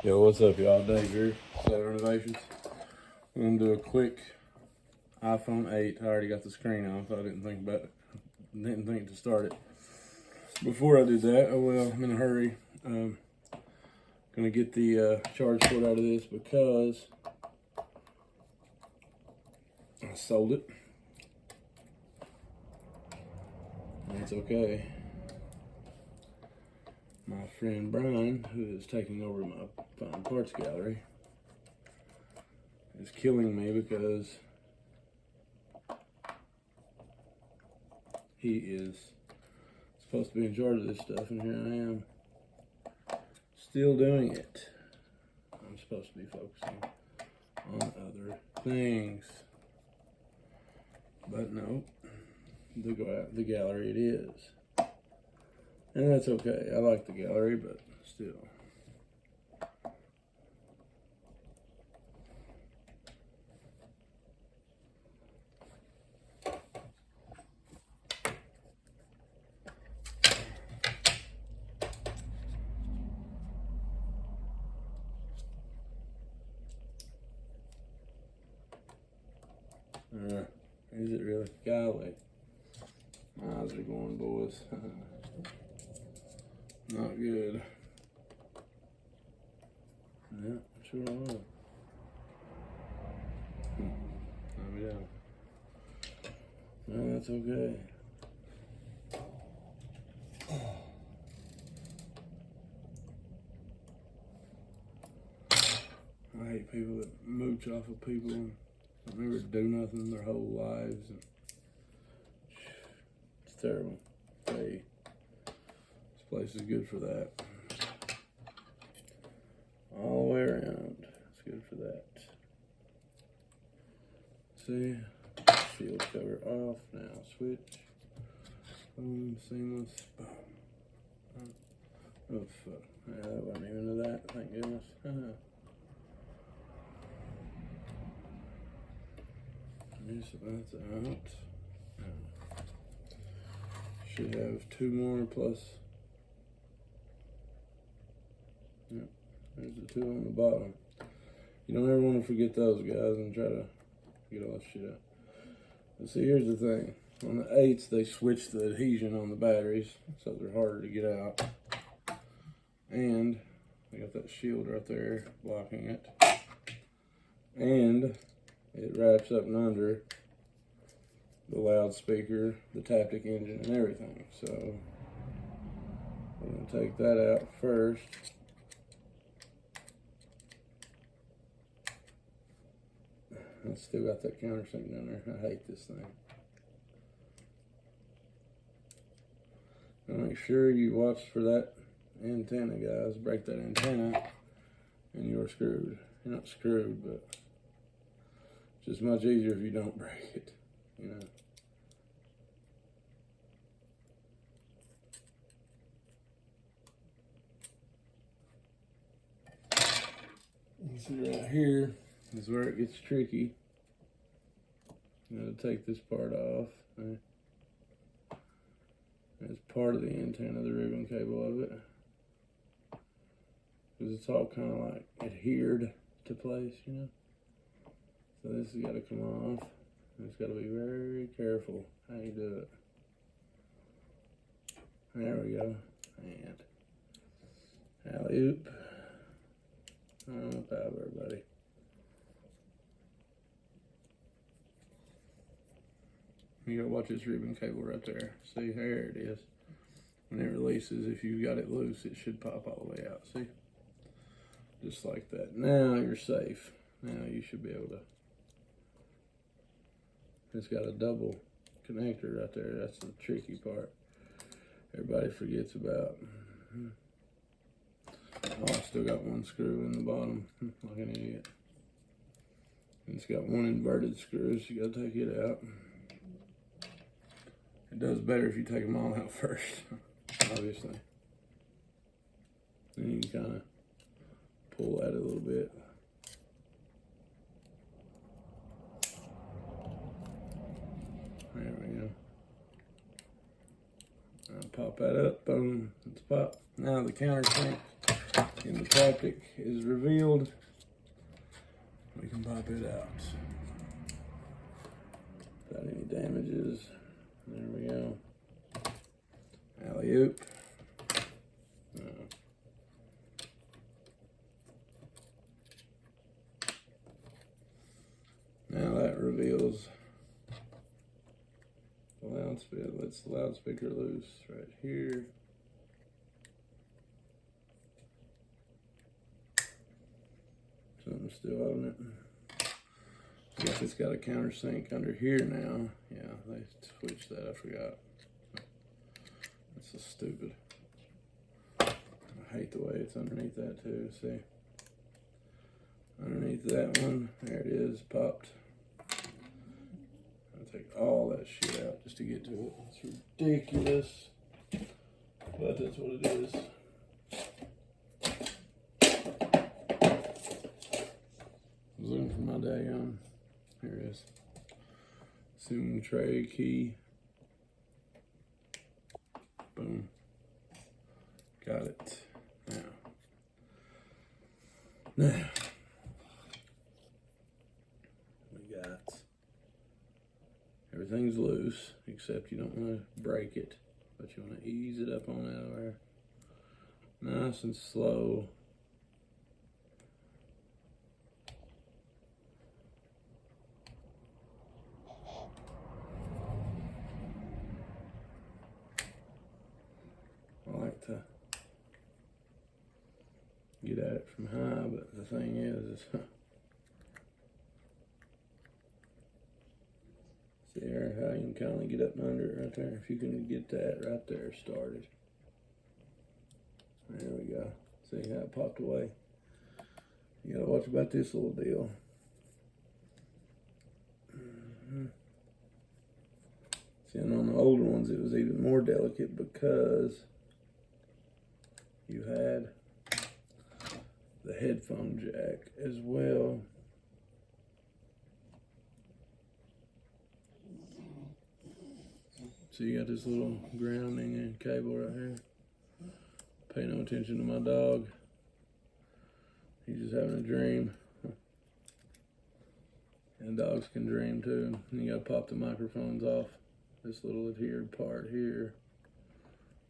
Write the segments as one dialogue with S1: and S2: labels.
S1: Yo, what's up, y'all? Dave here, State Renovations. I'm gonna do a quick iPhone 8. I already got the screen on, so I didn't think to start it. Before I do that, I'm in a hurry. Gonna get the charge port out of this because I sold it. And it's okay. My friend Brian, who is taking over my fine parts gallery, is killing me because he is supposed to be in charge of this stuff, and here I am still doing it. I'm supposed to be focusing on other things, but no, the gallery it is. And that's okay. I like the gallery, but still. Is it really? Golly. My eyes are going, boys. Not good. Yeah, sure will. Let me down. No, that's okay. I hate people that mooch off of people and never do nothing their whole lives. It's terrible. Hey. Place is good for that. All the way around. It's good for that. See? Shield cover off. Now switch. Boom. Seamless. Boom. Oh, fuck. Yeah, that wasn't even to that. Thank goodness. That's out. Should have two more plus. Yep, there's the two on the bottom. You don't ever want to forget those guys and try to get all that shit out. But see, here's the thing. On the 8s, they switched the adhesion on the batteries, so they're harder to get out. And they got that shield right there blocking it. And it wraps up and under the loudspeaker, the Taptic engine, and everything. So we're going to take that out first. I still got that countersink down there. I hate this thing. Now make sure you watch for that antenna, guys. Break that antenna and you're screwed. You're not screwed, but it's just much easier if you don't break it, you know. You see right here is where it gets tricky. I'm going to take this part off. It's part of the antenna, the ribbon cable of it. Because it's all kind of like adhered to place, you know. So this has got to come off. It's got to be very careful how you do it. There we go. And alley-oop. Oh, power, buddy. You gotta watch this ribbon cable right there. See, there it is. When it releases, if you've got it loose, it should pop all the way out. See? Just like that. Now you're safe. Now you should be able to. It's got a double connector right there. That's the tricky part. Everybody forgets about. Oh, I still got one screw in the bottom, like an idiot. And it's got one inverted screw, so you gotta take it out. It does better if you take them all out first, obviously. Then you can kind of pull at it a little bit. There we go. I'll pop that up, boom, it's popped. Now the countersink and the plastic is revealed, we can pop it out without any damages. There we go. Alley-oop. Now that reveals the loudspeaker. Lets the loudspeaker loose right here. Something's still on it. I guess it's got a countersink under here now. Yeah, they switched that. I forgot. That's so stupid. I hate the way it's underneath that too. See? Underneath that one, there it is, popped. I'll take all that shit out just to get to it. It's ridiculous, but that's what it is. I was looking for my daggone. Here it is. Zoom tray key. Boom. Got it. Now we got everything's loose except you don't want to break it, but you want to ease it up on out of there, nice and slow. I like to get at it from high, but the thing is see there how you can kind of get up and under it right there. If you can get that right there started. There we go. See how it popped away. You gotta watch about this little deal. See, and on the older ones it was even more delicate because you had the headphone jack as well. So you got this little grounding and cable right here. Pay no attention to my dog. He's just having a dream. And dogs can dream too. And you gotta pop the microphones off this little adhered part here.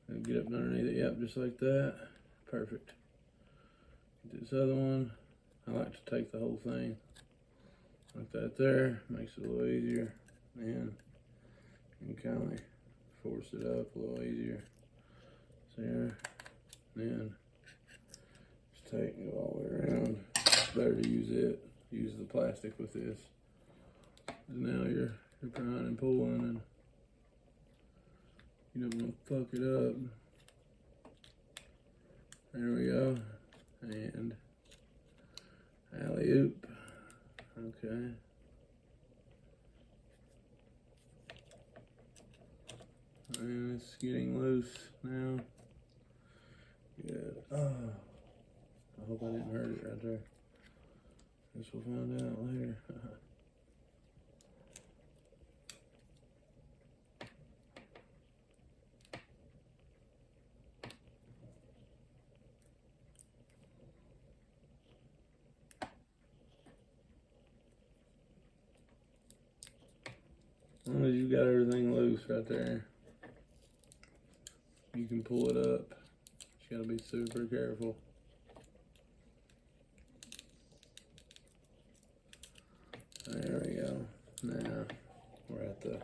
S1: And get up underneath it. Yep, just like that. Perfect. This other one, I like to take the whole thing like that there, makes it a little easier, and you can kind of force it up a little easier. So there, then just take it all the way around. It's better to use the plastic with this. And now you're prying and pulling, and you don't want to fuck it up. There we go. And alley-oop. Okay. And it's getting loose now. Good. Oh, I hope I didn't hurt it right there. Guess we'll find out later. As long as you got everything loose right there, you can pull it up. You gotta be super careful. There we go. Now we're at the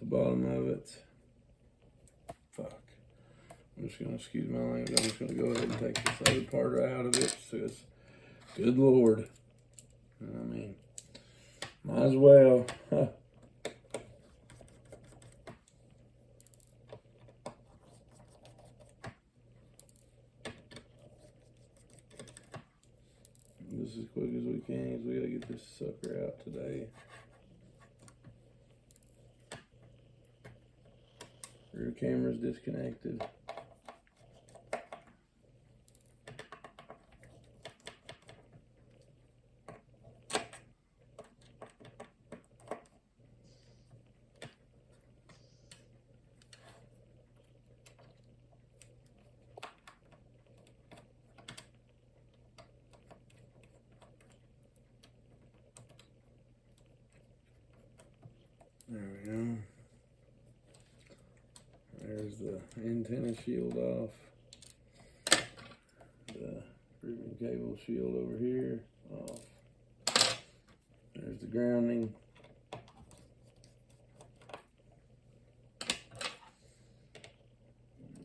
S1: bottom of it. Fuck. I'm just gonna, excuse my language, I'm just gonna go ahead and take this other part right out of it. So it's, good Lord. I mean, might as well. Huh. This as quick as we can, because we gotta get this sucker out today. Rear camera's disconnected. There we go. There's the antenna shield off. The ribbon cable shield over here off. There's the grounding.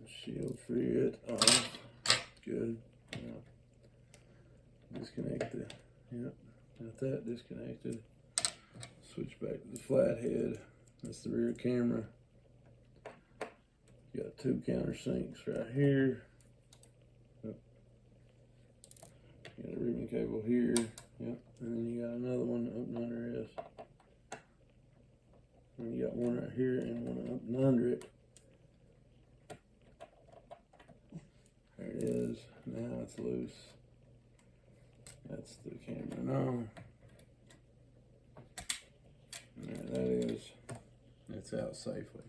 S1: Shield for it off. Good. Yeah. Disconnect the, yep, got that disconnected. Switch back to the flathead. That's the rear camera. You got 2 countersinks right here. Yep. You got a ribbon cable here. Yep. And then you got another one up and under this. And you got one right here and one up and under it. There it is. Now it's loose. That's the camera now. There that is. It's out safely.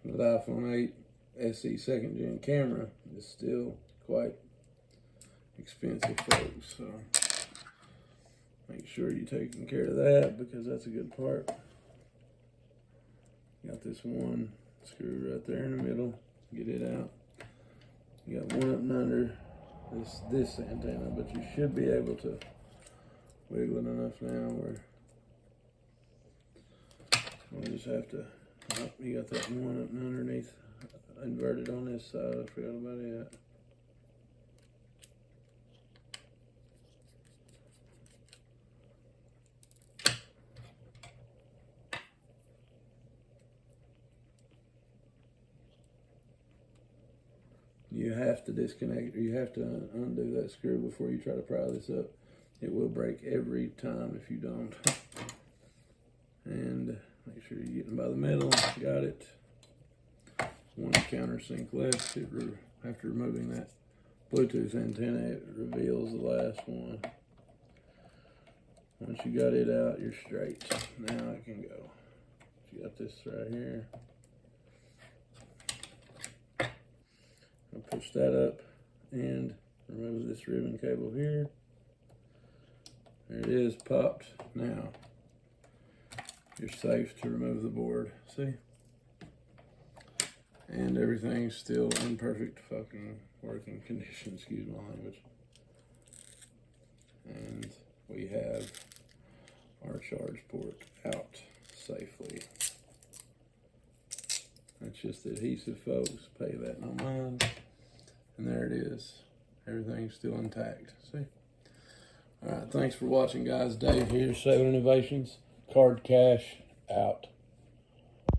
S1: The iPhone 8 SE 2nd gen camera is still quite expensive, folks. So make sure you're taking care of that because that's a good part. Got this one screw right there in the middle. Get it out. You got one up and under this antenna, but you should be able to wiggle it enough now where we'll just have to. Oh, you got that one up and underneath inverted on this side. I forgot about it. You have to disconnect, or you have to undo that screw before you try to pry this up. It will break every time if you don't. And make sure you're getting by the middle. Got it. One countersink left. After removing that Bluetooth antenna, it reveals the last one. Once you got it out, you're straight. Now it can go. You got this right here. I'll push that up and remove this ribbon cable here. There it is, popped. Now you're safe to remove the board. See? And everything's still in perfect fucking working condition, excuse my language. And we have our charge port out safely. That's just adhesive, folks. Pay that no mind. And there it is. Everything's still intact. See? Alright, thanks for watching, guys. Dave here, Sailor Innovations. Card Cash out.